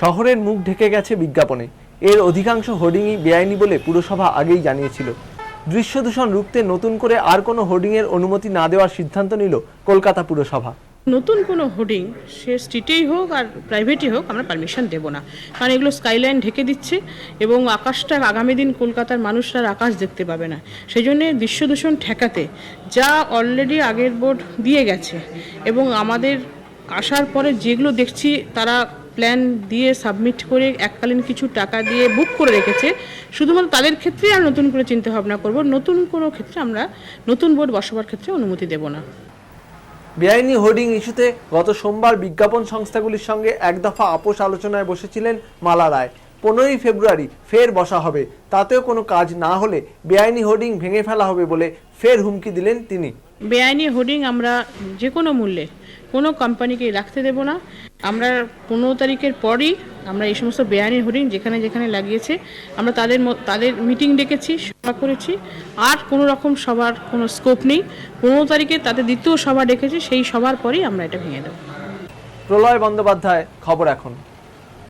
শহরের মুখ ঢেকে গেছে বিজ্ঞাপনে। এর অধিকাংশ হোর্ডিংই বেআইনি বলে পুরসভা আগেই জানিয়েছিল। দৃশ্য দূষণ রুখতে নতুন করে আর কোনো হোর্ডিংয়ের অনুমতি না দেওয়ার সিদ্ধান্ত নিল কলকাতা পুরসভা। নতুন কোনো হোর্ডিং সে স্ট্রিটেই হোক আর প্রাইভেটই হোক আমরা পারমিশন দেব না, কারণ এগুলো স্কাইলাইন ঢেকে দিচ্ছে এবং আকাশটা আগামী দিন কলকাতার মানুষরা আকাশ দেখতে পাবে না। সেই জন্যে দৃশ্য দূষণ ঠেকাতে যা অলরেডি আগের বোর্ড দিয়ে গেছে এবং আমাদের আসার পরে যেগুলো দেখছি তারা প্ল্যান দিয়ে সাবমিট করে এককালীন কিছু টাকা দিয়ে বুক করে রেখেছে, শুধুমাত্র তাদের ক্ষেত্রেই আর নতুন করে চিন্তা ভাবনা করব। নতুন কোনো ক্ষেত্রে আমরা নতুন বোর্ড বসাবার ক্ষেত্রে অনুমতি দেব না। বেআইনি হোর্ডিং ইস্যুতে গত সোমবার বিজ্ঞাপন সংস্থাগুলির সঙ্গে এক দফা আপোষ আলোচনায় বসেছিলেন মালা রায়। 15ই ফেব্রুয়ারি ফের বসা হবে, তাতেও কোনো কাজ না হলে বেআইনি হোর্ডিং ভেঙে ফেলা হবে বলে ফের হুমকি দিলেন তিনি। বেআইনি হোর্ডিং আমরা যে কোনো মূল্যে কোনো কোম্পানিকে রাখতে দেব না। আমরা 15 তারিখের পরই আমরা এই সমস্ত বেআইনি হোর্ডিং যেখানে যেখানে লাগিয়েছে আমরা তাদের মিটিং ডেকেছি, সভা করেছি। আর কোনো রকম সবার কোনো স্কোপ নেই। 15 তারিখে তাদের দ্বিতীয় সভা ডেকেছি, সেই সভার পরেই আমরা এটা ভেঙে দেব। প্রলয় বন্দ্যোপাধ্যায়, খবর এখন।